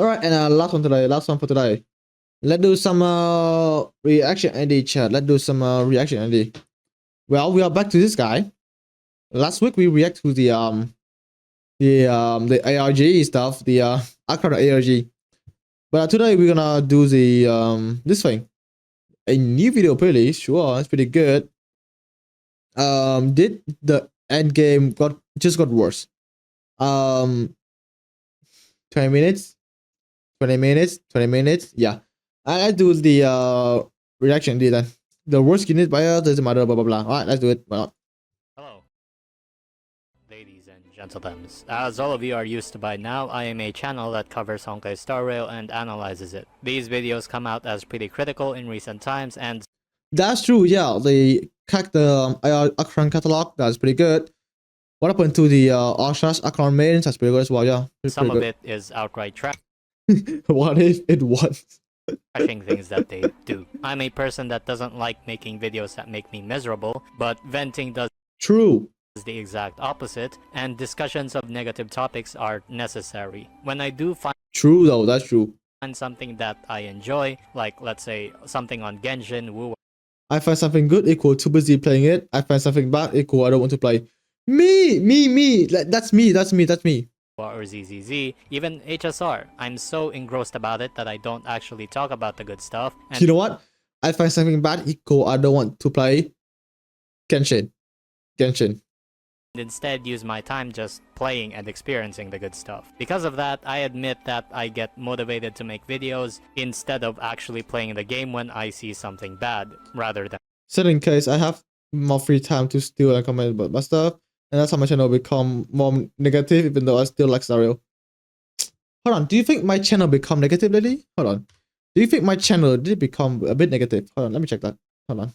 All right, and last one for today. Let's do some reaction ID chat. Let's do some reaction ID. Well, we are back to this guy. Last week we react to the ARG stuff, the Akara ARG. But today we're gonna do the this thing. A new video, pretty sure it's pretty good. Did the end game just got worse? 20 minutes, 20 minutes, 20 minutes. Yeah, I do the reaction. Did that the worst unit buyer doesn't matter. Blah blah blah. All right, let's do it. Well, hello, ladies and gentlemen. As all of you are used to by now, I am a channel that covers Honkai Star Rail and analyzes it. These videos come out as pretty critical in recent times, and that's true. Yeah, the Akron catalog, that's pretty good. What happened to the Oshas Akron mains? That's pretty good as well. Yeah, some of it is outright trash. What if it was? Trashing things that they do. I'm a person that doesn't like making videos that make me miserable, but venting does the exact opposite, and discussions of negative topics are necessary. When I do find that's true. Find something that I enjoy, like let's say something on Genshin, Wu. I find something good equal too busy playing it. I find something bad equal I don't want to play. Me. That's me. Or ZZZ, even HSR. I'm so engrossed about it that I don't actually talk about the good stuff. And you know what? I find something bad equal I don't want to play Genshin. And instead use my time just playing and experiencing the good stuff. Because of that, I admit that I get motivated to make videos instead of actually playing the game when I see something bad, rather than... So in case I have more free time to steal and comment about my stuff, and that's how my channel become more negative, even though I still like starrail. Hold on, do you think my channel become negative lately? Hold on. Do you think my channel did become a bit negative? Hold on, let me check that. Hold on.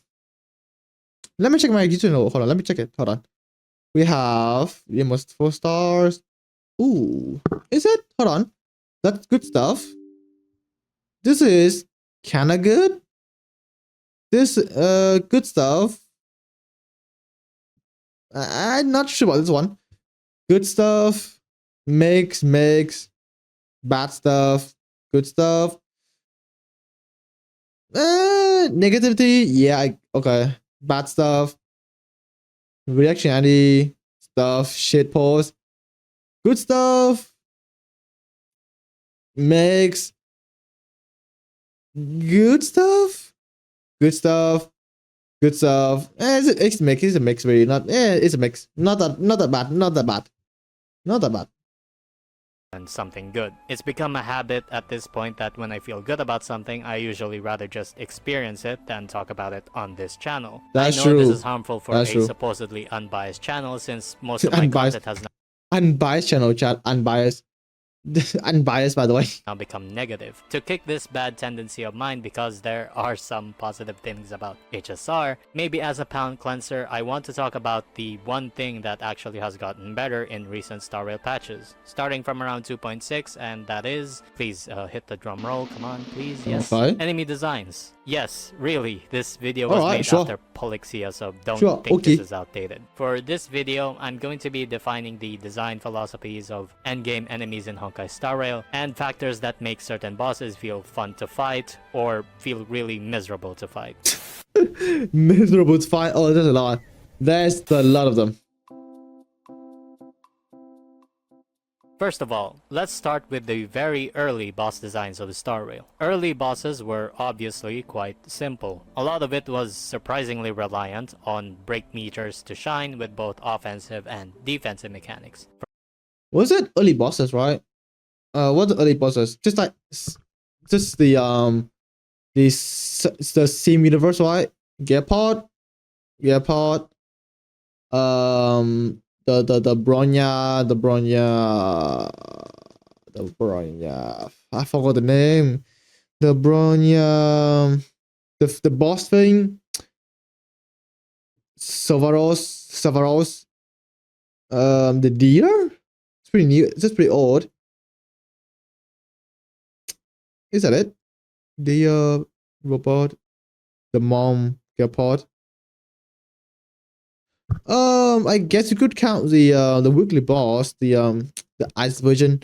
Let me check my YouTube channel. Hold on, let me check it. Hold on. We have almost 4 stars. Ooh, is it? Hold on. That's good stuff. This is kinda good. This good stuff. I'm not sure about this one. Good stuff. Makes. Bad stuff. Good stuff. Negativity. Yeah, okay. Bad stuff. Reaction anti stuff. Shit post. Good stuff. Makes. Good stuff. Good stuff. Good stuff. It's a mix. It's a mix, really. It's a mix. Not that bad. And something good. It's become a habit at this point that when I feel good about something, I usually rather just experience it than talk about it on this channel. I know this is harmful for a supposedly unbiased channel, since most of my content has not... Unbiased channel, chat. Unbiased. Unbiased, by the way. Now become negative. To kick this bad tendency of mine, because there are some positive things about HSR, maybe as a palate cleanser, I want to talk about the one thing that actually has gotten better in recent Star Rail patches. Starting from around 2.6, and that is... Please hit the drum roll, come on, please. Yes. Okay. Enemy designs. Yes, really, this video was made after Polixia, so don't think this is outdated. For this video, I'm going to be defining the design philosophies of endgame enemies in Honkai Star Rail, and factors that make certain bosses feel fun to fight, or feel really miserable to fight. Miserable to fight? Oh, there's a lot. There's a lot of them. First of all, let's start with the very early boss designs of Star Rail. Early bosses were obviously quite simple. A lot of it was surprisingly reliant on break meters to shine with both offensive and defensive mechanics. Was it early bosses, right? What the early bosses? Just the same universe, right? Gearpod. The Bronya. I forgot the name. The Bronya. The boss thing. Savaros. The deer. It's pretty new. It's just pretty old. Is that it? The robot. The mom Gearpod. I guess you could count the weekly boss, the ice version.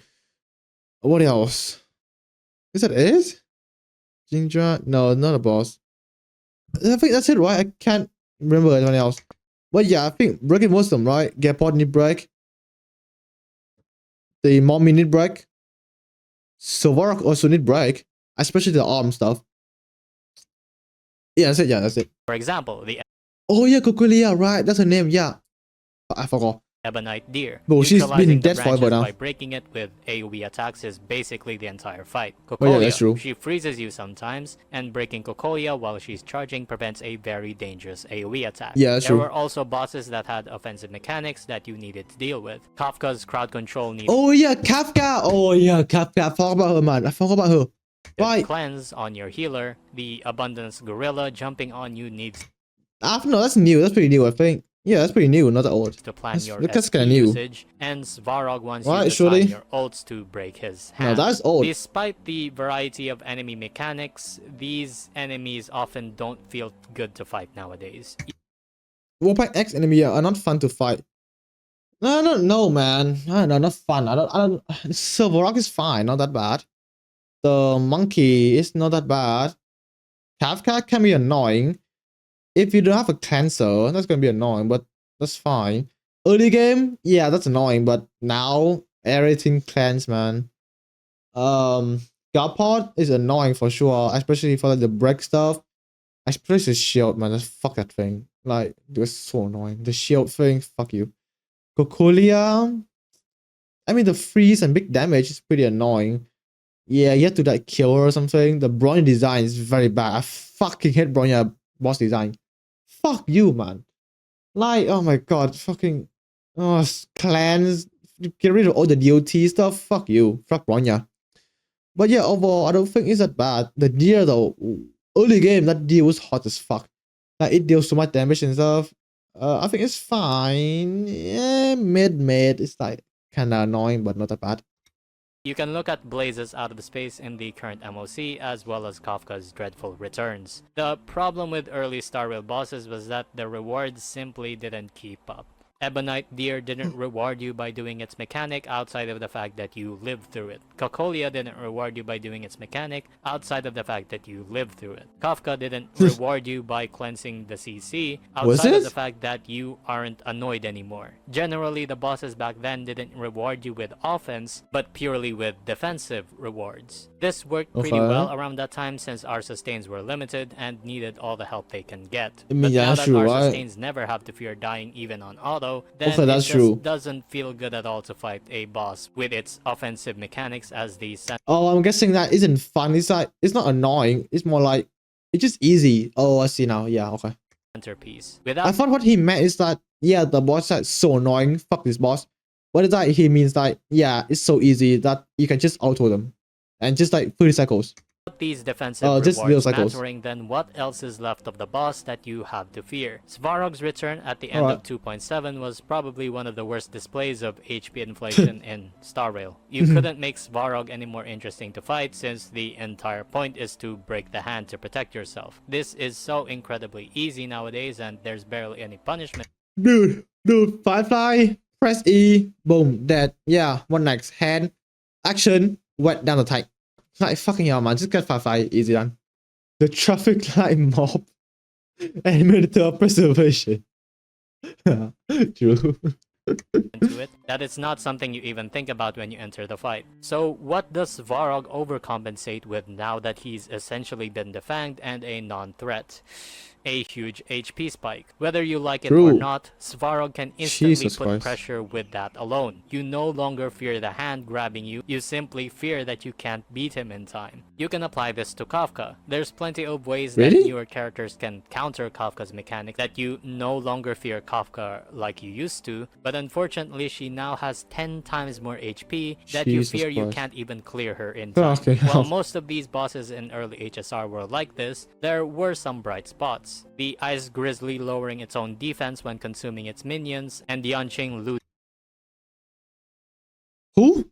What else? Is that it? Jinja? No, not a boss. I think that's it, right? I can't remember anyone else. But yeah, I think breaking most of them, right? Gepard need break. The mommy need break. Silvarok also need break, especially the arm stuff. Yeah, that's it. Yeah, that's it. For example, the Oh yeah, Cocolia, right? That's her name. Yeah, I forgot. Ebonite Deer. Bro, she's Neutralizing been the dead forever branches now. by breaking it with AoE attacks is basically the entire fight. Oh yeah, that's Cocolia, true. she freezes you sometimes, and breaking Cocolia while she's charging prevents a very dangerous AoE attack. Yeah, that's There true. were also bosses that had offensive mechanics that you needed to deal with. Kafka's crowd control needed Oh yeah, Kafka. Oh yeah, Kafka. I forgot about her, man. I forgot about her. Right. cleanse on your healer. The Abundance Gorilla jumping on you needs No, that's new. That's pretty new, I think. Yeah, that's pretty new, not that old. to plan your That's SP kinda new. usage, and Svarog wants Right, you to surely. time your ults to break his hand. No, that's old. Despite the variety of enemy mechanics, these enemies often don't feel good to fight nowadays. Warpack X enemy are not fun to fight. No, no, man. No, not fun. I don't. Silverrock is fine, not that bad. The monkey is not that bad. Kafka can be annoying. If you don't have a cleanser, that's gonna be annoying, but that's fine. Early game, yeah, that's annoying, but now everything cleanse, man. Godpod is annoying for sure, especially for like, the break stuff. Especially the shield, man. Just fuck that thing. Like, it's so annoying. The shield thing, fuck you. Cocolia, I mean, the freeze and big damage is pretty annoying. Yeah, you have to like kill her or something. The Bronya design is very bad. I fucking hate Bronya boss design. Fuck you, man. Like, oh my god, fucking clans. Get rid of all the DOT stuff. Fuck you. Fuck Bronya. But yeah, overall, I don't think it's that bad. The deer though, early game, that deer was hot as fuck. Like it deals so much damage and stuff. I think it's fine. Yeah, mid. It's like kinda annoying, but not that bad. You can look at Blaze's out of space in the current MOC as well as Kafka's dreadful returns. The problem with early starrail bosses was that the rewards simply didn't keep up. Ebonite Deer didn't reward you by doing its mechanic outside of the fact that you lived through it. Cocolia didn't reward you by doing its mechanic outside of the fact that you lived through it. Kafka didn't reward you by cleansing the CC outside of the fact that you aren't annoyed anymore. Generally, the bosses back then didn't reward you with offense, but purely with defensive rewards. This worked pretty well around that time since our sustains were limited and needed all the help they can get. I mean, But yeah, now that true, our right? sustains never have to fear dying even on auto, then Okay, it that's just true. doesn't feel good at all to fight a boss with its offensive mechanics as the Oh, I'm guessing that isn't fun. It's like it's not annoying. It's more like it's just easy. Oh, I see now. Yeah, okay. centerpiece. I Without thought what he meant is that yeah, the boss is so annoying. Fuck this boss. What is that? He means like yeah, it's so easy that you can just auto them, and just like 30 cycles. these defensive just little rewards cycles. mattering, then what else is left of the boss that you have to fear? Svarog's return at the end of 2.7 was probably one of the worst displays of HP inflation in starrail. You couldn't make Svarog any more interesting to fight since the entire point is to break the hand to protect yourself. This is so incredibly easy nowadays and there's barely any punishment. Dude, Firefly, press E, boom, dead. Yeah, what next? Hand, action, wet down the tank. Like fucking hell, man, just get Firefly, easy done. The traffic light mob and military preservation. True. into it, that it's not something you even think about when you enter the fight. So what does Svarog overcompensate with now that he's essentially been defanged and a non-threat? A huge HP spike. Whether you like it or not, Svarog can instantly put pressure with that alone. You no longer fear the hand grabbing you, you simply fear that you can't beat him in time. You can apply this to Kafka. There's plenty of ways that newer characters can counter Kafka's mechanic that you no longer fear Kafka like you used to, but unfortunately she now has 10 times more HP that you fear you can't even clear her in time. While most of these bosses in early HSR were like this, there were some bright spots. The Ice Grizzly lowering its own defense when consuming its minions, and the Unchained Loot. Who?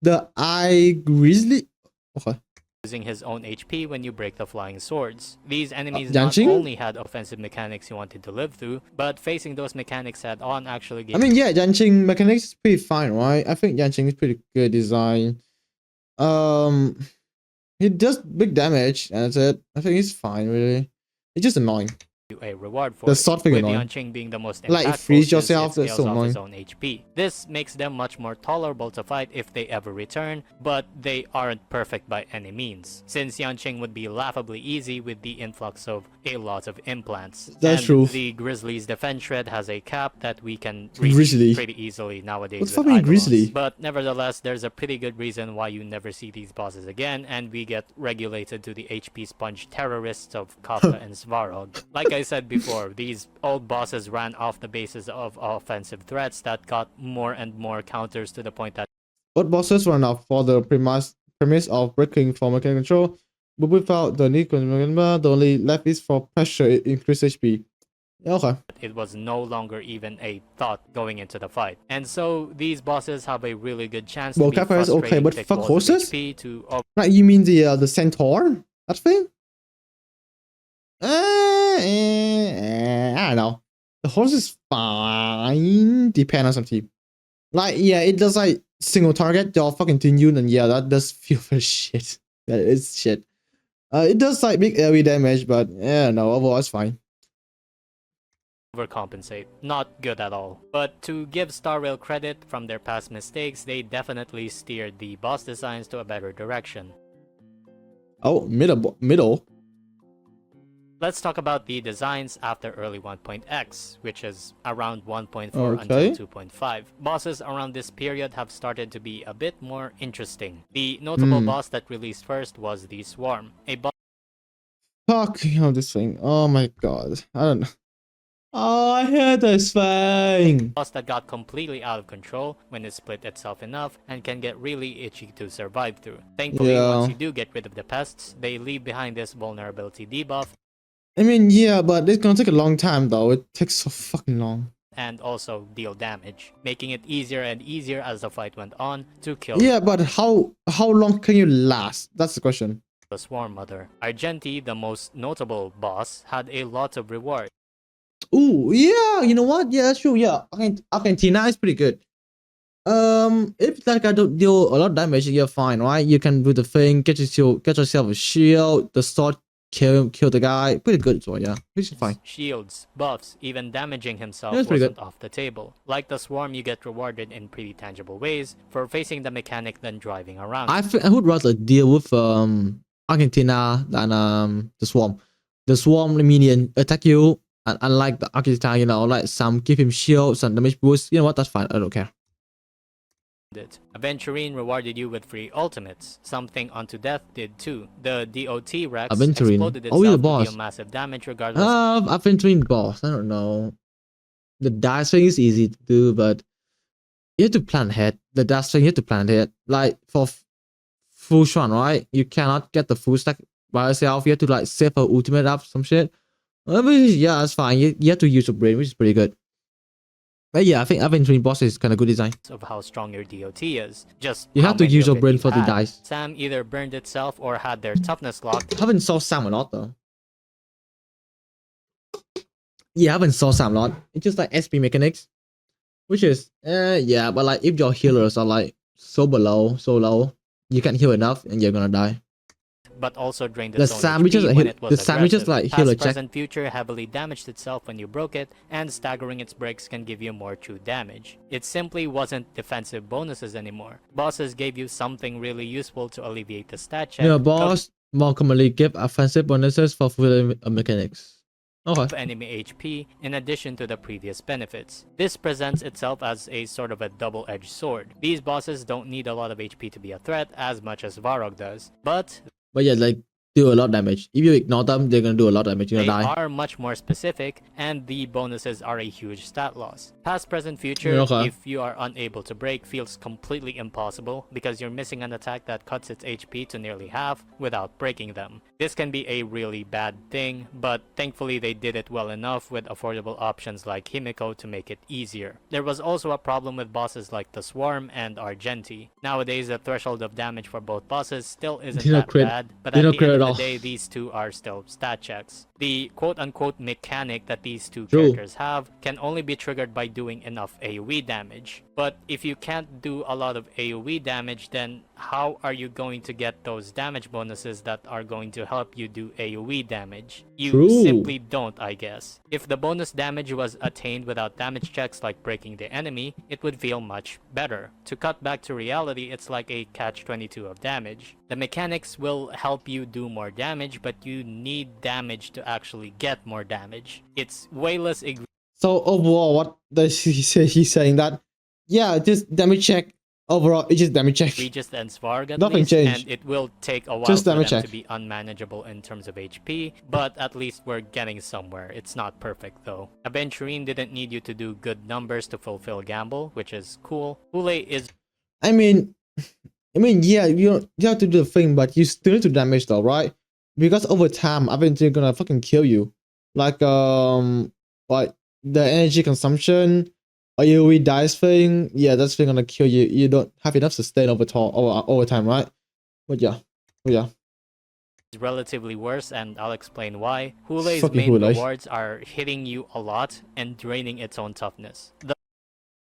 The Ice Grizzly? Okay. Losing his own HP when you break the flying swords. These enemies not only had offensive mechanics you wanted to live through, but facing those mechanics head on actually gave... I mean, yeah, Yanqing mechanics is pretty fine, right? I think Yanqing is pretty good design. He does big damage, and that's it. I think he's fine, really. It's just annoying. A reward for The it, sword thing with annoying. Yanqing being the most Like, impactful freeze since it yourself, that's scales so off his annoying. own HP. This makes them much more tolerable to fight if they ever return, but they aren't perfect by any means, since Yanqing would be laughably easy with the influx of a lot of implants. That's And true. the Grizzly's defense shred has a cap that we can reach Grizzly. pretty easily nowadays What's with fucking Eidolons. Grizzly? But nevertheless, there's a pretty good reason why you never see these bosses again, and we get regulated to the HP sponge terrorists of Kafka and Svarog. Like I said before, these old bosses ran off the basis of offensive threats that got more and more counters to the point that What bosses run out for the premise of breaking for mechanical control, but without the need the only left is for pressure increase HP. Okay. it was no longer even a thought going into the fight. And so these bosses have a really good chance to Well, be Kappa is okay, frustrating but thick fuck walls of horses? HP to Like, you mean the centaur? That thing? I don't know. The horse is fine. Depend on some team. Like, yeah, it does like single target, your fucking team unit, and yeah, that does feel for shit. That is shit. It does like big AoE damage, but yeah, no, overall it's fine. overcompensate. Not good at all. But to give Starrail credit from their past mistakes, they definitely steered the boss designs to a better direction. Oh, middle. Let's talk about the designs after early 1.x, which is around 1.4 Okay. until 2.5. Bosses around this period have started to be a bit more interesting. The notable boss that released first was the Swarm, a boss Fuck, you know this thing. Oh my god. I don't know. Oh, I hate this thing. that got completely out of control when it split itself enough and can get really itchy to survive through. Thankfully, Yeah. once you do get rid of the pests, they leave behind this vulnerability debuff I mean, yeah, but it's gonna take a long time though. It takes so fucking long. and also deal damage, making it easier and easier as the fight went on to kill Yeah, but how long can you last? That's the question. the Swarm Mother. Argenti, the most notable boss, had a lot of rewards. Ooh, yeah, you know what? Yeah, that's true. Yeah, Argentina is pretty good. If like I don't deal a lot of damage, you're fine, right? You can do the thing, get yourself a shield, the sword, kill the guy. Pretty good as well, yeah. Which is fine. Shields, buffs, even damaging himself That's pretty wasn't off the table. Like the Swarm, you get rewarded in pretty tangible ways for facing the mechanic than driving around. I would rather deal with Argentina than the swarm. The swarm minion attack you, and unlike the Argentina, you know, like some give him shield, some damage boost. You know what? That's fine. I don't care. Aventurine rewarded you with free ultimates, something Unto Death did too. The DOT Rex Aventurine. exploded Oh, he's itself a to boss. deal massive damage regardless I've been doing boss. I don't know. The dash thing is easy to do, but you have to plan ahead. The dash thing you have to plan ahead. Like for full shot, right? You cannot get the full stack by yourself. You have to like save her ultimate up some shit. Yeah, that's fine. You have to use your brain, which is pretty good. But yeah, I think Aventurian boss is kind of good design. of how strong your DOT is. Just You how have to many use of your it brain you for the had. dice. Sam either burned itself or had their toughness locked. I haven't saw Sam a lot though. Yeah, I haven't saw Sam a lot. It's just like SP mechanics, which is yeah, but like if your healers are like so low, you can't heal enough and you're gonna die. But also drained The its own sandwiches HP are when hit- it was the sandwiches aggressive. like healer Past, check. present, future heavily damaged itself when you broke it, and staggering its breaks can give you more true damage. It simply wasn't defensive bonuses anymore. Bosses gave you something really useful to alleviate the stat check Yeah, boss more commonly give offensive bonuses for full mechanics. of Okay. enemy HP in addition to the previous benefits. This presents itself as a sort of a double-edged sword. These bosses don't need a lot of HP to be a threat as much as Varrock does, but But yeah, like do a lot of damage. If you ignore them, they're gonna do a lot of damage. You're they gonna die. are much more specific, and the bonuses are a huge stat loss. Past, present, future, Okay. if you are unable to break, feels completely impossible because you're missing an attack that cuts its HP to nearly half without breaking them. This can be a really bad thing, but thankfully they did it well enough with affordable options like Himiko to make it easier. There was also a problem with bosses like the Swarm and Argenti. Nowadays, the threshold of damage for both bosses still isn't They don't that crit- bad, but they at don't the crit end at of the all. day, these two are still stat checks. The quote-unquote mechanic that these two True. characters have can only be triggered by doing enough AoE damage. But if you can't do a lot of AoE damage, then how are you going to get those damage bonuses that are going to help you do AoE damage? You True. simply don't, I guess. If the bonus damage was attained without damage checks like breaking the enemy, it would feel much better. To cut back to reality, it's like a catch-22 of damage. The mechanics will help you do more damage, but you need damage to actually get more damage. It's way less So overall, what does he say? He's saying that, yeah, just damage check. Overall, it's just damage check. egregious than Svarg at Nothing least, changed. and it will take a while Just for them damage check. to be unmanageable in terms of HP, but at least we're getting somewhere. It's not perfect though. Aventurine didn't need you to do good numbers to fulfill Gamble, which is cool. Hule is I mean, yeah, you have to do the thing, but you still need to damage though, right? Because over time, eventually gonna fucking kill you. Like the energy consumption, or AoE dice thing, yeah, that's thing gonna kill you. You don't have enough sustain over time, right? But yeah, relatively worse, and I'll explain why. Hule's Fucking main Hule. rewards are hitting you a lot and draining its own toughness.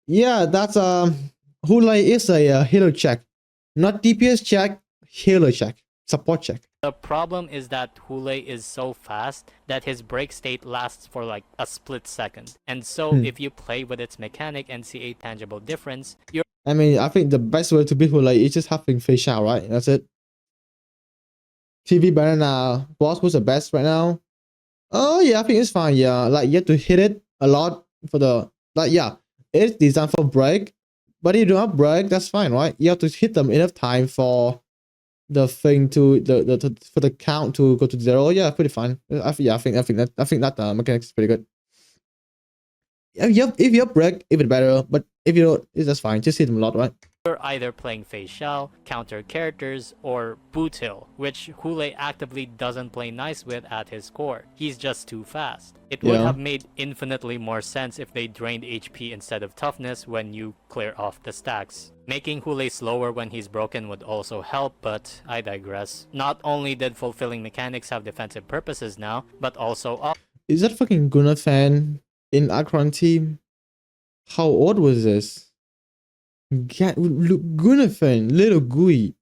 Yeah, that's Hule is a hero check, not DPS check, hero check, support check. The problem is that Hule is so fast that his break state lasts for like a split second. And so if you play with its mechanic and see a tangible difference, you're I mean, I think the best way to beat Hule is just having face out, right? That's it. TV banana boss was the best right now. Oh yeah, I think it's fine. Yeah, like you have to hit it a lot for the yeah, it's designed for break, but if you don't have break, that's fine, right? You have to hit them enough time for the thing to for the count to go to 0. Yeah, pretty fine. I think that mechanic is pretty good. If you have break, even better. But if you don't, it's just fine. Just hit them a lot, right? either playing Fei Xiao, counter characters, or Boot Hill, which Hule actively doesn't play nice with at his core. He's just too fast. It would have made infinitely more sense if they drained HP instead of toughness when you clear off the stacks. Making Hule slower when he's broken would also help, but I digress. Not only did fulfilling mechanics have defensive purposes now, but also is that fucking Gunnar fan in Akron team? How old was this? Gunnar little Gui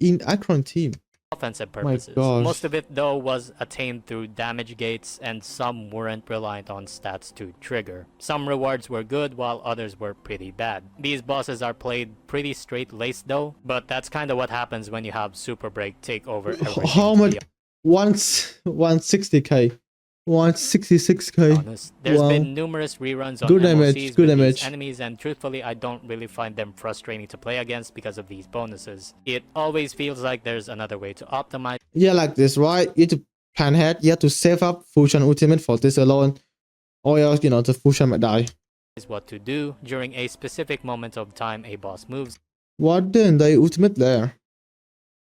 in Akron team. offensive purposes. Most of it though was attained through damage gates, and some weren't reliant on stats to trigger. Some rewards were good while others were pretty bad. These bosses are played pretty straight-laced though, but that's kinda what happens when you have Super Break take over everything. How much? 160k. 166k. There's been numerous reruns on good MOCs damage, good with damage. these enemies, and truthfully I don't really find them frustrating to play against because of these bonuses. It always feels like there's another way to optimize. Yeah, like this, right? You have to plan ahead. You have to save up Fusion Ultimate for this alone, or else, the Fusion might die. Is what to do during a specific moment of time a boss moves. What didn't they ultimate there?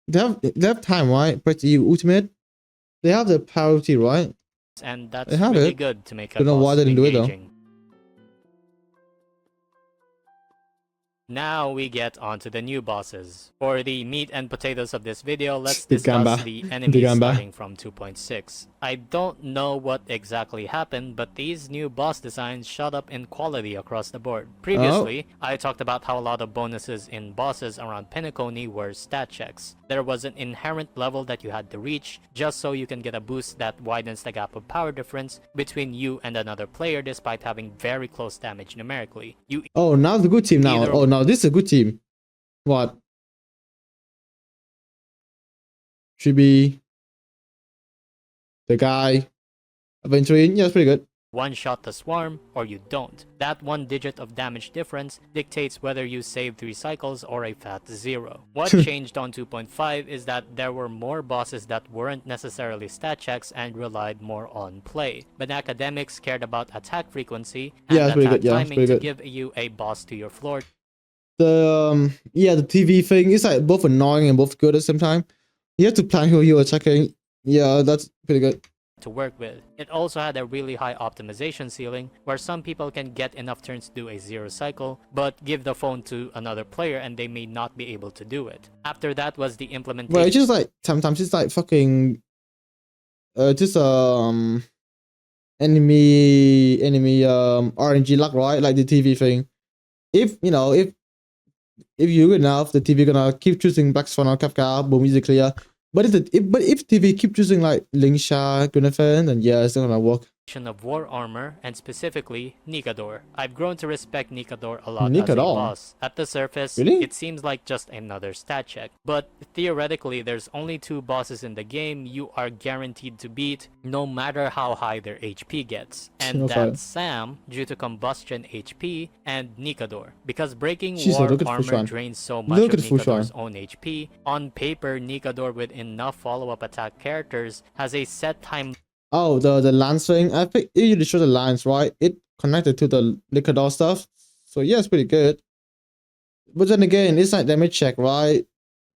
They have time, right? Press the ultimate. They have the priority, right? And that's really good to make a Don't know why boss they didn't do it though. engaging. Now we get onto the new bosses. For the meat and potatoes of this video, let's discuss the enemies starting from 2.6. I don't know what exactly happened, but these new boss designs shot up in quality across the board. Previously, I talked about how a lot of bonuses in bosses around Penacony were stat checks. There was an inherent level that you had to reach just so you can get a boost that widens the gap of power difference between you and another player despite having very close damage numerically. Oh, now it's a good team now. Oh, now this is a good team. What? Should be the guy. Aventurine, yeah, it's pretty good. One-shot the swarm, or you don't. That one digit of damage difference dictates whether you save 3 cycles or a fat 0. What changed on 2.5 is that there were more bosses that weren't necessarily stat checks and relied more on play. But academics cared about attack frequency and attack timing to give you a boss to your floor. The the TV thing is like both annoying and both good at the same time. You have to plan who you're attacking. Yeah, that's pretty good to work with. It also had a really high optimization ceiling where some people can get enough turns to do a 0 cycle, but give the phone to another player and they may not be able to do it. After that was the implementation. Well, it's just like sometimes it's like fucking just enemy RNG luck, right? Like the TV thing. If if you're good enough, the TV gonna keep choosing Black Swan or Kafka, boom, easy clear. But if TV keep choosing like Lingsha, Gunnifan, then yeah, it's not gonna work. Of war armor, and specifically Nikador. I've grown to respect Nikador a lot as a Nikador? boss. At the surface, Really? it seems like just another stat check, but theoretically there's only 2 bosses in the game you are guaranteed to beat no matter how high their HP gets, and Okay. that's Sam due to combustion HP and Nikador. Because breaking Jesus, war look at armor Fushan. drains so much Look of at Fushan. Nikador's own HP, on paper Nikador with enough follow-up attack characters has a set time. Oh, the lance thing. I think it usually shows the lines, right? It connected to the Liquidor stuff. So yeah, it's pretty good. But then again, it's like damage check, right?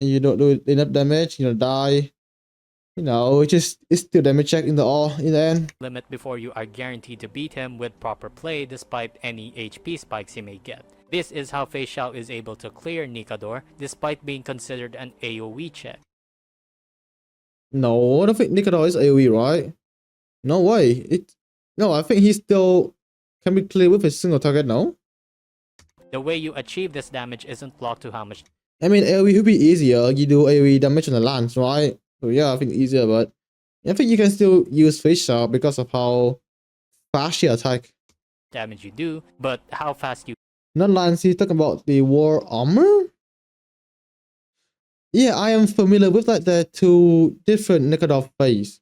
And you don't do enough damage, you know, die. You know, it's still damage check in the end. Limit before you are guaranteed to beat him with proper play despite any HP spikes he may get. This is how Fei Xiao is able to clear Nikador despite being considered an AoE check. No, I don't think Nikodor is AoE, right? No way. No, I think he still can be cleared with a single target, no? The way you achieve this damage isn't locked to how much. I mean, AoE would be easier. You do AoE damage on the lance, right? So yeah, I think easier, but I think you can still use face shot because of how fast she attack. Damage you do, but how fast you. Not lance, you talking about the war armor? Yeah, I am familiar with like the 2 different Nikodor phase.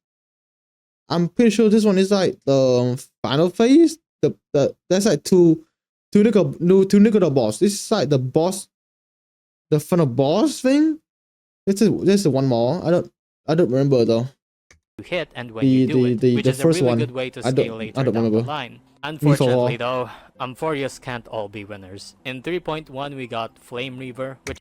I'm pretty sure this one is like the final phase. That's like two Nikodor boss. This is like the boss, the final boss thing. This is one more. I don't remember though. Hit and when you do it, which is a really good way to scale later down remember. the line. Unfortunately though, Amphorius can't all be winners. In 3.1 we got Flame Reaver, which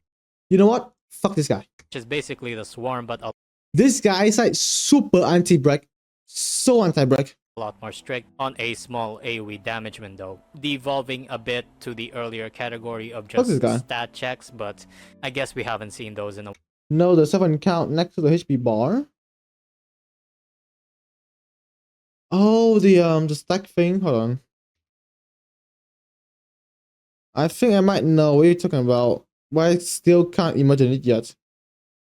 you know what? Fuck this guy. is basically the swarm but a This guy is like super anti-break. So anti-break. lot more strict on a small AoE damage window, devolving a bit to the earlier category of just stat checks, but I guess we haven't seen those in a. No, the 7 count next to the HP bar. Oh, the stack thing. Hold on. I think I might know what you're talking about, but I still can't imagine it yet.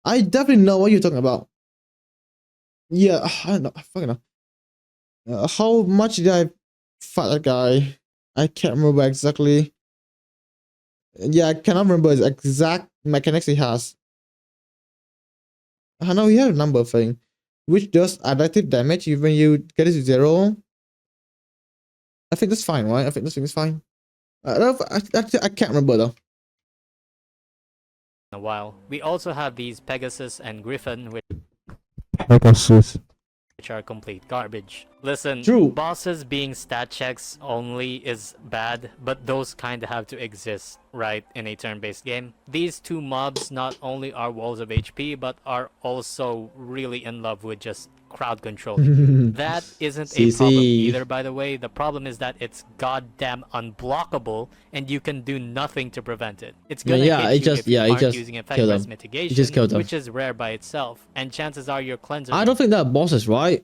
I definitely know what you're talking about. Yeah, I don't know. I fucking know. How much did I fight that guy? I can't remember exactly. Yeah, I cannot remember his exact mechanics he has. I know he had a number thing, which does additive damage when you get it to 0. I think that's fine, right? I think this thing is fine. I can't remember though. A while. We also have these Pegasus and Griffin, which are complete garbage. Listen, True. Bosses being stat checks only is bad, but those kinda have to exist, right, in a turn-based game. These 2 mobs not only are walls of HP, but are also really in love with just crowd controlling. That isn't a problem either, by the way. The problem is that it's goddamn unblockable, and you can do nothing to prevent it. It's gonna hit you if you aren't using effect mitigation, which is rare by itself, and chances are your cleanser. I don't think they're bosses, right?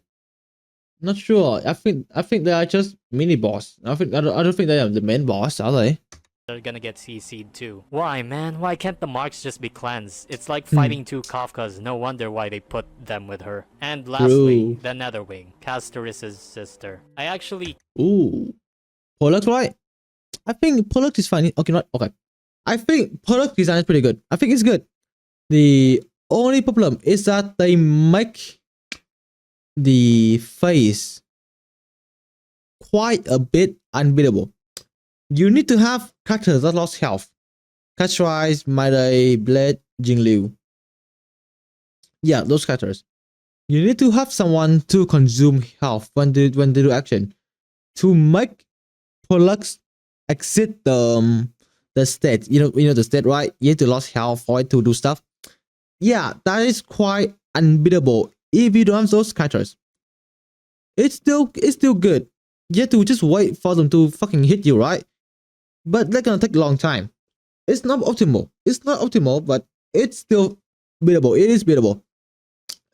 Not sure. I think they are just mini boss. I don't think they are the main boss, are they? They're gonna get CC'd too. Why, man? Why can't the marks just be cleansed? It's like fighting 2 Kafkas. No wonder why they put them with her. And lastly, the Netherwing, Castoris' sister. I actually. Ooh, Pollock, right? I think Pollock is fine. Okay, not okay. I think Pollock design is pretty good. I think it's good. The only problem is that they make the face quite a bit unbeatable. You need to have characters that lost health. Catchrise, Mayday, Blade, Jingliu. Yeah, those characters. You need to have someone to consume health when they do action. To make Pollux exit the state. You know the state, right? You need to lose health for it to do stuff. Yeah, that is quite unbeatable. If you don't have those characters, it's still good. You have to just wait for them to fucking hit you, right? But they're gonna take a long time. It's not optimal. It's not optimal, but it's still beatable. It is beatable.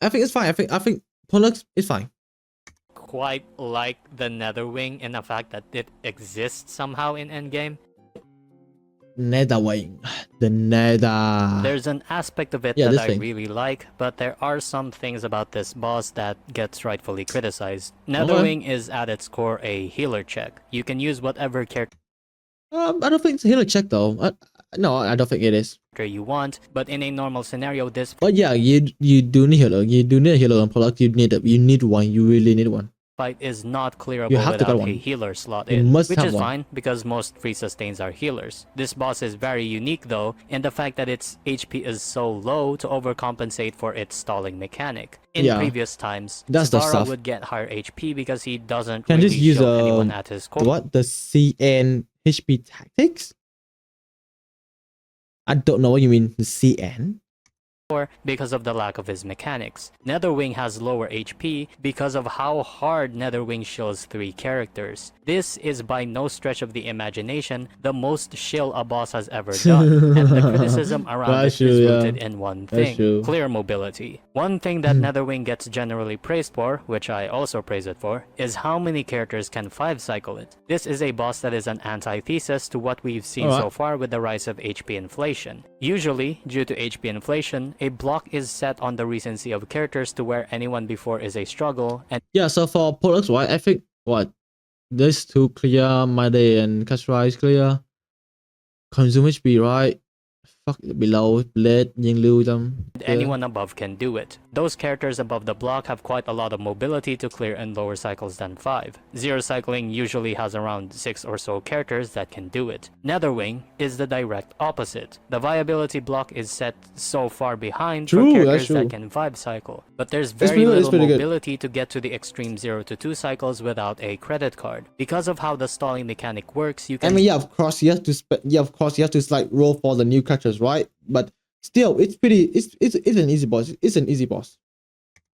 I think it's fine. I think Pollux is fine. Quite like the Netherwing in the fact that it exists somehow in endgame. Nether wing. The nether. There's an aspect of it Yeah, that this I thing. really like, but there are some things about this boss that gets rightfully criticized. Okay. Netherwing is at its core a healer check. You can use whatever character I don't think it's a healer check though. No, I don't think it is. you want, but in a normal scenario, this But yeah, you do need healer. You do need a healer on product. You need one. You really need one. fight is not clearable You have to without get a one. healer slot You in, must which have is one. fine because most free sustains are healers. This boss is very unique though in the fact that its HP is so low to overcompensate for its stalling mechanic. In Yeah, previous times, that's the Savara stuff. would get higher HP because he doesn't Can really just use show anyone at his core. what the CN HP tactics? I don't know what you mean. The CN. Because of the lack of his mechanics. Netherwing has lower HP because of how hard Netherwing shows 3 characters. This is by no stretch of the imagination the most shill a boss has ever done, and the criticism around it is rooted in one thing: clear mobility. One thing that Netherwing gets generally praised for, which I also praise it for, is how many characters can 5-cycle it. This is a boss that is an antithesis to what we've seen so far with the rise of HP inflation. Usually, due to HP inflation, a block is set on the recency of characters to where anyone before is a struggle, and yeah, so for products, right, I think what this two clear, my day and Cashrise clear. Consume HP, right? Fuck below, blade, Ying Liu them. anyone above can do it. Those characters above the block have quite a lot of mobility to clear in lower cycles than 5. Zero cycling usually has around 6 or so characters that can do it. Netherwing is the direct opposite. The viability block is set so far behind for characters that can 5 cycle, but there's very little mobility to get to the extreme 0 to 2 cycles without a credit card. Because of how the stalling mechanic works, you can... I mean, yeah, of course you have to like roll for the new characters, right? But still, it's an easy boss. It's an easy boss.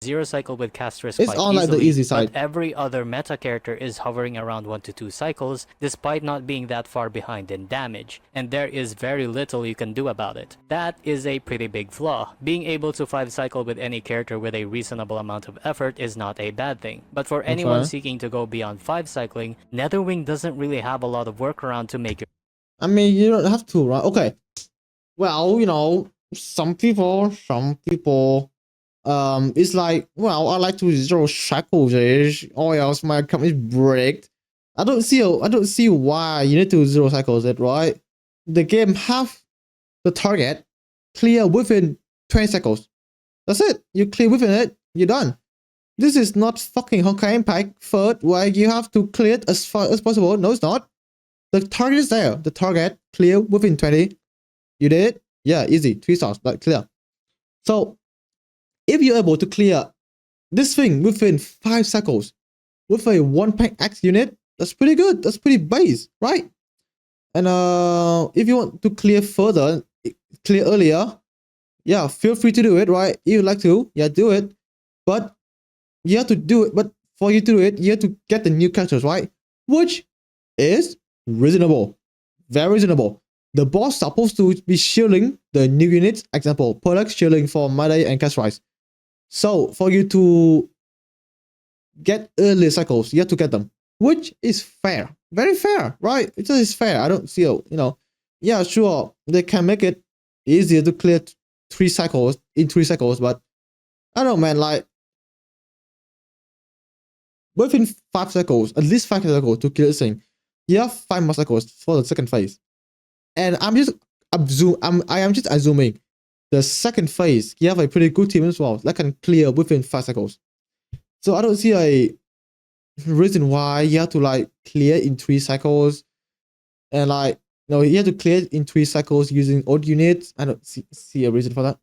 Zero cycle with cast risk it's quite on easily, like the easy side. But every other meta character is hovering around 1 to 2 cycles, despite not being that far behind in damage, and there is very little you can do about it. That is a pretty big flaw. Being able to 5 cycle with any character with a reasonable amount of effort is not a bad thing, but for anyone seeking to go beyond 5 cycling, Netherwing doesn't really have a lot of workaround to make it. I mean, you don't have to, right? Okay. Well, you know, some people, it's like, well, I like to zero cycles, or else my company break. I don't see why you need to zero cycles it, right? The game have the target clear within 20 cycles. That's it. You clear within it, you're done. This is not fucking Honkai Impact third where you have to clear it as far as possible. No, it's not. The target is there. The target clear within 20. You did it? Yeah, easy. 3 stars, like clear. So if you're able to clear this thing within 5 cycles with a 1-pack X unit, that's pretty good. That's pretty base, right? And if you want to clear further, clear earlier, yeah, feel free to do it, right? If you like to, yeah, do it. But you have to do it. But for you to do it, you have to get the new characters, right? Which is reasonable. Very reasonable. The boss is supposed to be shielding the new units. Example, Perlex shielding for Made and Castrise. So for you to get early cycles, you have to get them, which is fair, very fair, right? It is fair. I don't see, yeah, sure, they can make it easier to clear 3 cycles in 3 cycles, but I don't know, man. Like within 5 cycles, at least 5 cycles to kill this thing, you have 5 more cycles for the second phase, and I am just assuming the second phase, you have a pretty good team as well that can clear within 5 cycles. So I don't see a reason why you have to like clear in 3 cycles. And like, you have to clear in 3 cycles using odd units. I don't see a reason for that.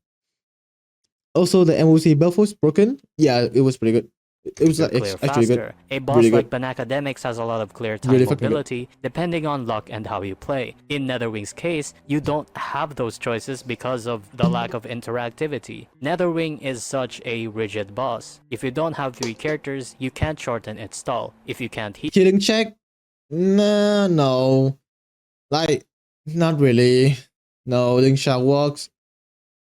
Also, the MOC buff was broken. Yeah, it was pretty good. It was like actually good. A boss really like Banacademics has a lot of clear time mobility, depending on luck and how you play. In Netherwing's case, you don't have those choices because of the lack of interactivity. Netherwing is such a rigid boss. If you don't have 3 characters, you can't shorten its stall. If you can't heal... Healing check? No. Like, not really. No, healing check works.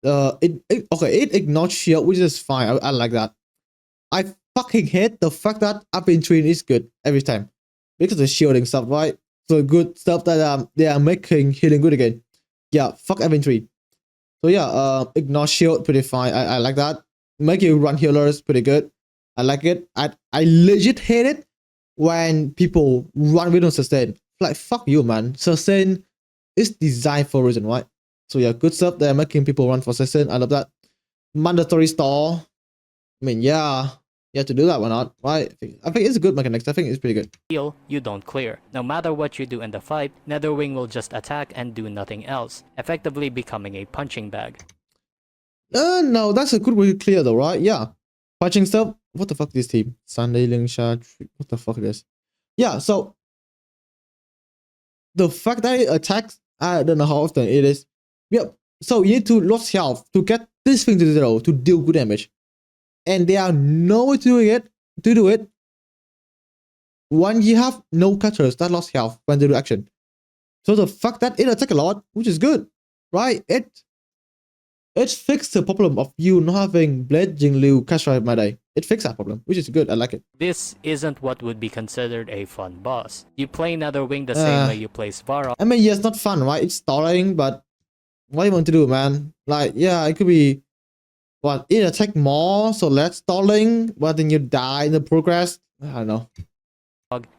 It ignores shield, which is fine. I like that. I fucking hate the fact that up in train is good every time because of shielding stuff, right? So good stuff that they are making healing good again. Yeah, fuck inventory. So yeah, ignore shield, pretty fine. I like that. Make you run healers, pretty good. I like it. I legit hate it when people run with no sustain. Like fuck you, man. Sustain is designed for a reason, right? So yeah, good stuff. They're making people run for sustain. I love that. Mandatory store. I mean, yeah, you have to do that. Why not? Right? I think it's a good mechanics. I think it's pretty good. Heal, you don't clear. No matter what you do in the fight, Netherwing will just attack and do nothing else, effectively becoming a punching bag. No, that's a good way to clear though, right? Yeah. Punching stuff. What the fuck this team? Sunday Lingsha. What the fuck this? Yeah, so the fact that it attacks, I don't know how often it is. Yep. So you need to lose health to get this thing to 0 to deal good damage. And there are no way to do it when you have no catchers that lost health when they do action. So the fact that it attacks a lot, which is good, right? It fixed the problem of you not having Blade Jingliu catch right my day. It fixed that problem, which is good. I like it. This isn't what would be considered a fun boss. You play Netherwing the same way you play Svarog. I mean, yeah, it's not fun, right? It's stalling, but what do you want to do, man? Like, yeah, it could be what it attack more, so less stalling, but then you die in the progress. I don't know.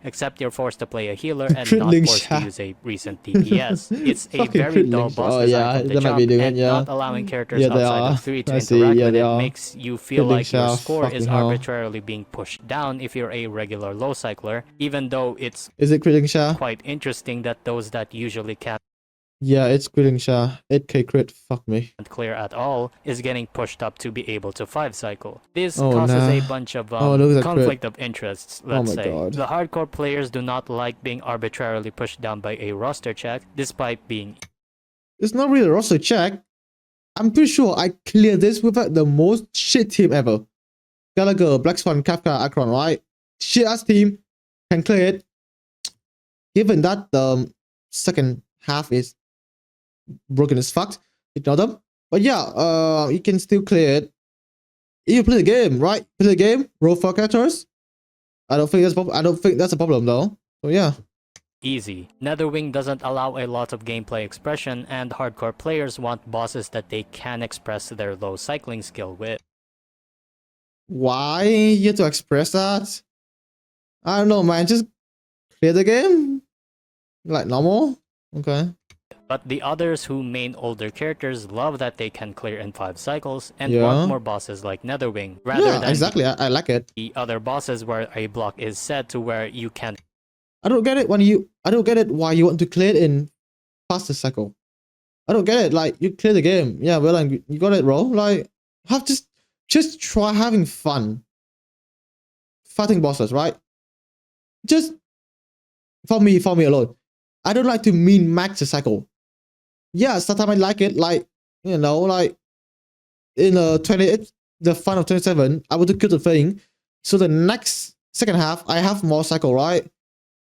Except you're forced to play a healer and not forced to use a recent DPS. It's a very dull boss design from the jump, and not allowing characters outside of 3 to interact with it makes you feel like your score is arbitrarily being pushed down if you're a regular low cycler, even though it's quite interesting that those that usually can't Yeah, it's critting Sha. 8k crit, fuck me. Clear at all is getting pushed up to be able to 5 cycle. This causes a bunch of conflict of interests, let's say. God. The hardcore players do not like being arbitrarily pushed down by a roster check, despite being... It's not really a roster check. I'm pretty sure I cleared this with the most shit team ever. Gallagher, Black Swan, Kafka, Akron, right? Shit ass team can clear it. Given that the second half is broken as fuck, ignore them. But yeah, you can still clear it. If you play the game, right? Play the game, roll for characters. I don't think that's a problem though. So yeah. Easy. Netherwing doesn't allow a lot of gameplay expression, and hardcore players want bosses that they can express their low cycling skill with. Why you have to express that? I don't know, man. Just clear the game like normal. Okay. But the others who main older characters love that they can clear in 5 cycles and want more bosses like Netherwing, rather than exactly. I like it. The other bosses where a block is set to where you can. I don't get it why you want to clear it in faster cycle. I don't get it. Like, you clear the game. Yeah, well, like, you got it, bro. Like, just try having fun fighting bosses, right? Just for me alone. I don't like to min-max the cycle. Yeah, sometimes I like it, like, you know, like in the fun of 27, I want to kill the thing. So the next second half, I have more cycle, right?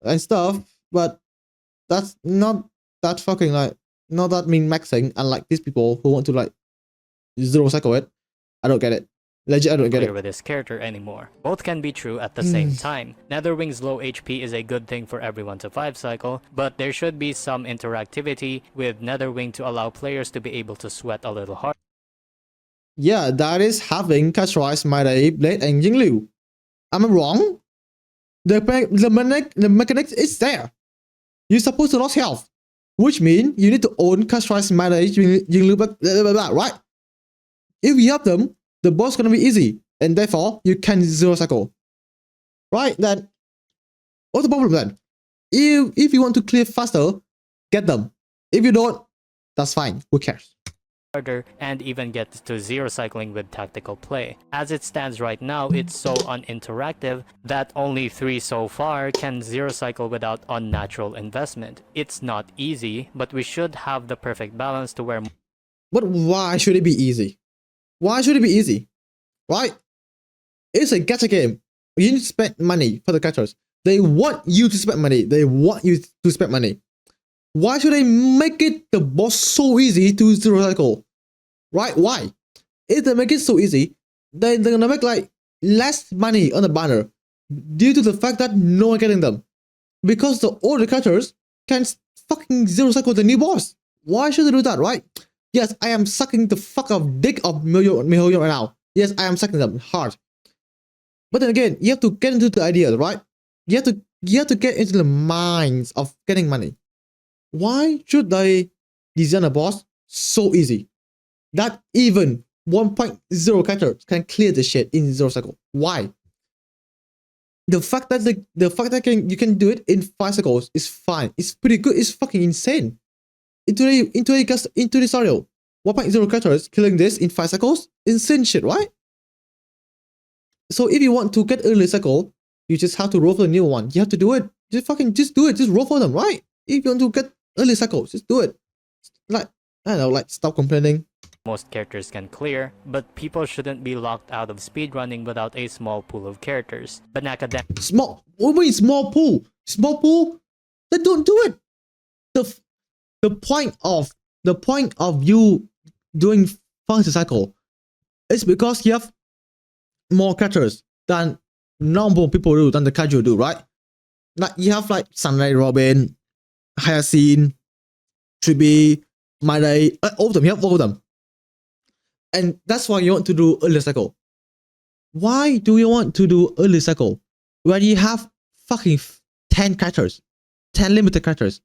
And stuff, but that's not that fucking like not that min-maxing, unlike these people who want to like 0 cycle it. I don't get it. Legit, I don't get it. With this character anymore. Both can be true at the same time. Netherwing's low HP is a good thing for everyone to 5 cycle, but there should be some interactivity with Netherwing to allow players to be able to sweat a little harder. Yeah, that is having Catchrise, Mayday, Blade, and Jingliu. Am I wrong? The mechanics is there. You're supposed to lose health, which means you need to own Catchrise, Mayday, Jingliu, blah, blah, blah, right? If you have them, the boss is gonna be easy, and therefore you can 0 cycle. Right? Then what's the problem then? If you want to clear faster, get them. If you don't, that's fine. Who cares? And even get to 0 cycling with tactical play. As it stands right now, it's so uninteractive that only 3 so far can 0 cycle without unnatural investment. It's not easy, but we should have the perfect balance to where... But why should it be easy? Why should it be easy? Right? It's a gacha game. You need to spend money for the characters. They want you to spend money. They want you to spend money. Why should they make it the boss so easy to 0 cycle? Right? Why? If they make it so easy, then they're gonna make like less money on the banner due to the fact that no one getting them. Because the older characters can fucking zero cycle the new boss. Why should I do that, right? Yes, I am sucking the fuck of dick of Mihoyo right now. Yes, I am sucking them hard. But then again, you have to get into the idea, right? You have to get into the minds of getting money. Why should they design a boss so easy that even 1.0 characters can clear the shit in zero cycle? Why? The fact that you can do it in 5 cycles is fine. It's pretty good. It's fucking insane. Into the scenario, 1.0 characters killing this in 5 cycles, insane shit, right? So if you want to get early cycle, you just have to roll for the new one. You have to do it. Just do it. Just roll for them, right? If you want to get early cycles, just do it. Like, I don't know, like, stop complaining. Most characters can clear, but people shouldn't be locked out of speedrunning without a small pool of characters. What do you mean small pool? Small pool? Then don't do it. The point of you doing fast cycle is because you have more characters than normal people do, than the casual do, right? Like, you have like Sunray, Robin, Hyacinth, Triby, My Day, all of them. You have all of them. And that's why you want to do early cycle. Why do you want to do early cycle when you have fucking 10 characters, 10 limited characters?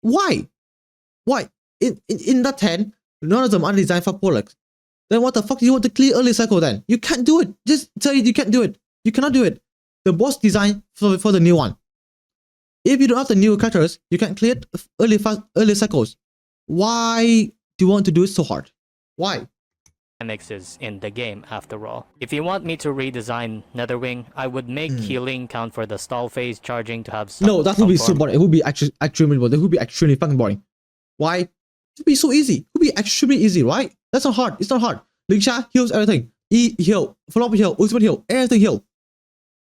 Why? In that 10, none of them are designed for Pollux. Then what the fuck do you want to clear early cycle then? You can't do it. Just tell you can't do it. You cannot do it. The boss designed for the new one. If you don't have the new characters, you can clear early cycles. Why do you want to do it so hard? Why? mechanics is in the game after all. If you want me to redesign Netherwing, I would make healing count for the stall phase, charging to have some. No, that would be so boring. It would be extremely boring. It would be extremely fucking boring. Why? It would be so easy. It would be extremely easy, right? That's not hard. It's not hard. Lingsha heals everything. E heal, follow up heal, ultimate heal, everything heal.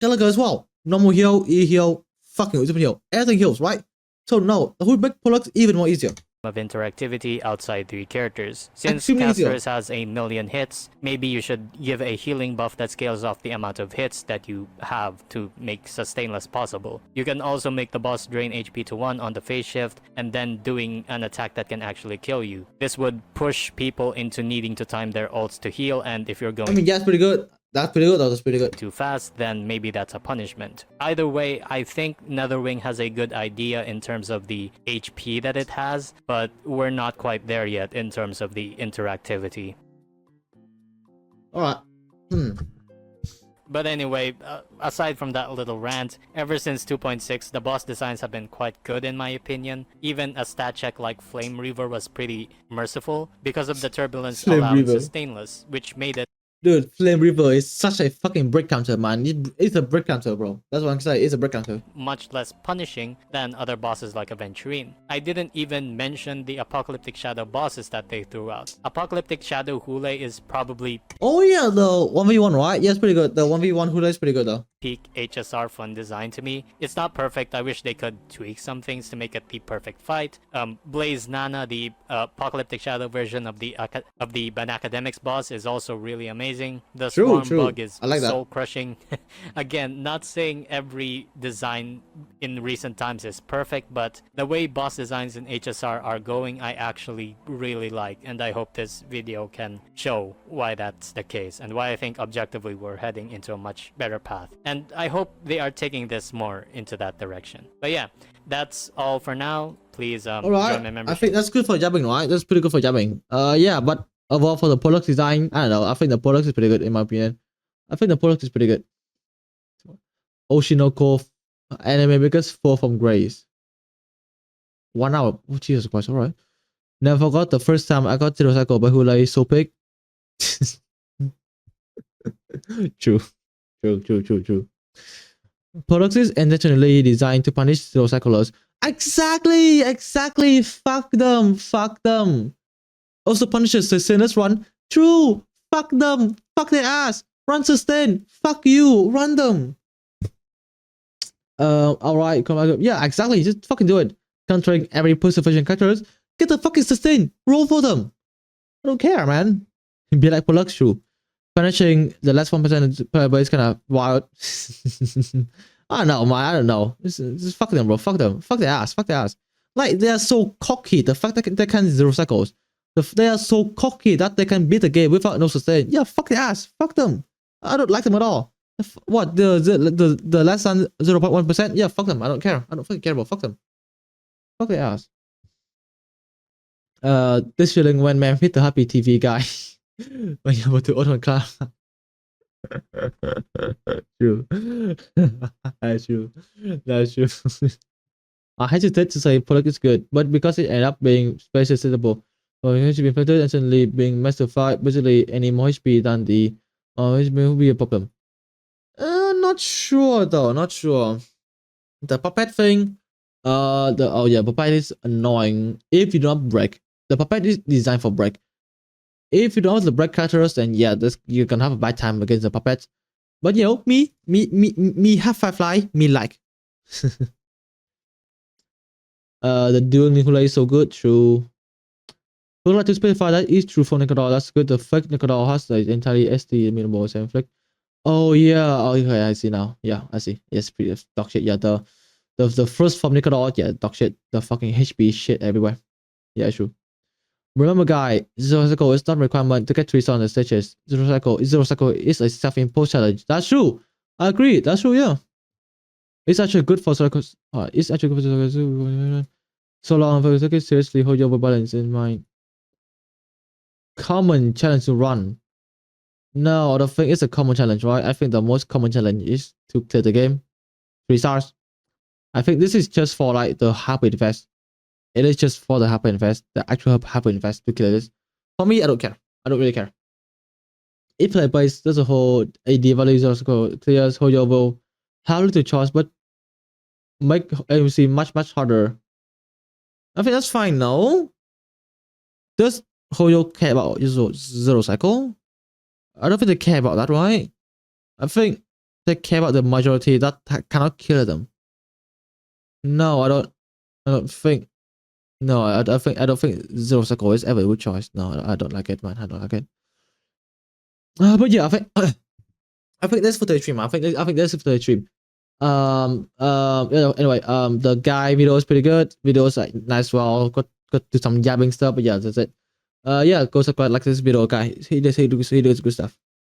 Gallagher as well. Normal heal, E heal, fucking ultimate heal. Everything heals, right? So no, that would make Pollux even more easier. Of interactivity outside 3 characters. Since Casters has a million hits, maybe you should give a healing buff that scales off the amount of hits that you have to make sustainless possible. You can also make the boss drain HP to 1 on the phase shift and then doing an attack that can actually kill you. This would push people into needing to time their ults to heal, and if you're going that's pretty good. That's pretty good. That was pretty good. Too fast, then maybe that's a punishment. Either way, I think Netherwing has a good idea in terms of the HP that it has, but we're not quite there yet in terms of the interactivity. Alright. But anyway, aside from that little rant, ever since 2.6, the boss designs have been quite good in my opinion. Even a stat check like Flame Reaver was pretty merciful because of the turbulence allowing sustainless, which made it. Dude, Flame Reaver is such a fucking break counter, man. It's a break counter, bro. That's what I'm saying. It's a break counter. Much less punishing than other bosses like Aventurine. I didn't even mention the Apocalyptic Shadow bosses that they threw out. Apocalyptic Shadow Hule is probably... Oh yeah, the 1v1, right? Yeah, it's pretty good. The 1v1 Hule is pretty good though. Peak HSR fun design to me. It's not perfect. I wish they could tweak some things to make it the perfect fight. Blaze Nana, the Apocalyptic Shadow version of the Banacademics boss, is also really amazing. The Swarm Bug is soul crushing. Again, not saying every design in recent times is perfect, but the way boss designs in HSR are going, I actually really like, and I hope this video can show why that's the case and why I think objectively we're heading into a much better path. And I hope they are taking this more into that direction. But yeah, that's all for now. Please join my membership. I think that's good for jabbing, right? That's pretty good for jabbing. Yeah, but overall for the Pollux design, I don't know. I think the Pollux is pretty good in my opinion. I think the Pollux is pretty good. Oshinoko anime because 4 from Grace. 1 hour. Oh Jesus Christ! All right. Never forgot the first time I got Zero Cycle by Hula so big. True. Pollux is intentionally designed to punish Zero Cyclers. Exactly. Fuck them. Also punishes sustainers run. True. Fuck them. Fuck their ass. Run sustain. Fuck you. Run them. Alright. Yeah, exactly. Just fucking do it. Countering every post-sufficient characters. Get the fucking sustain. Roll for them. I don't care, man. Be like Pollux, true. Punishing the last 1% is kind of wild. I don't know, man. I don't know. Just fuck them, bro. Fuck them. Fuck their ass. Fuck their ass. Like, they are so cocky. The fact that they can zero cycles. They are so cocky that they can beat the game without no sustain. Yeah, fuck their ass. Fuck them. I don't like them at all. What, the less than 0.1%? Yeah, fuck them. I don't care. I don't fucking care about. Fuck them. Fuck their ass. This feeling when man hit the happy TV guy when you're able to auto class. True. That's true. That's true. I hesitate to say product is good, but because it ended up being space suitable, or it has been filtered and suddenly being massified, basically any more HP than the HP will be a problem. Not sure though. Not sure. The puppet thing. Puppet is annoying if you don't break. The puppet is designed for break. If you don't have the break characters, then yeah, you can have a bad time against the puppet. But you know, me have Firefly, me like. The dual Nikolai is so good. True. Would like to specify that is true for Nicodol. That's good. The fake Nicodol has the entirely SD amenable same flick. Oh yeah. Oh, okay, I see now. Yeah, I see. Yes, pretty dog shit. Yeah, the first form Nicodol, yeah, dog shit. The fucking HP shit everywhere. Yeah, true. Remember, guy, zero cycle is not a requirement to get 3 stars on the stages. Zero cycle is a self-imposed challenge. That's true. I agree. That's true. Yeah. It's actually good for cycles. It's actually good for cycles. So long as you take it seriously, hold your balance in mind. Common challenge to run. No, I don't think it's a common challenge, right? I think the most common challenge is to clear the game. 3 stars. I think this is just for like the Happy Invest. It is just for the Happy Invest, the actual Happy Invest to clear this. For me, I don't care. I don't really care. If play base, there's a whole AD values also clears, hold your will, have little choice, but make AMC much harder. I think that's fine now. Does Hoyo care about zero cycle? I don't think they care about that, right? I think they care about the majority that cannot kill them. No, I don't think. No, I don't think zero cycle is ever a good choice. No, I don't like it, man. I don't like it. But yeah, I think that's for the stream. I think that's for the stream. Anyway, the guy video is pretty good. Videos like nice, well, got do some yabbing stuff, but yeah, that's it. Yeah, go subscribe, like this video, guy. He does good stuff.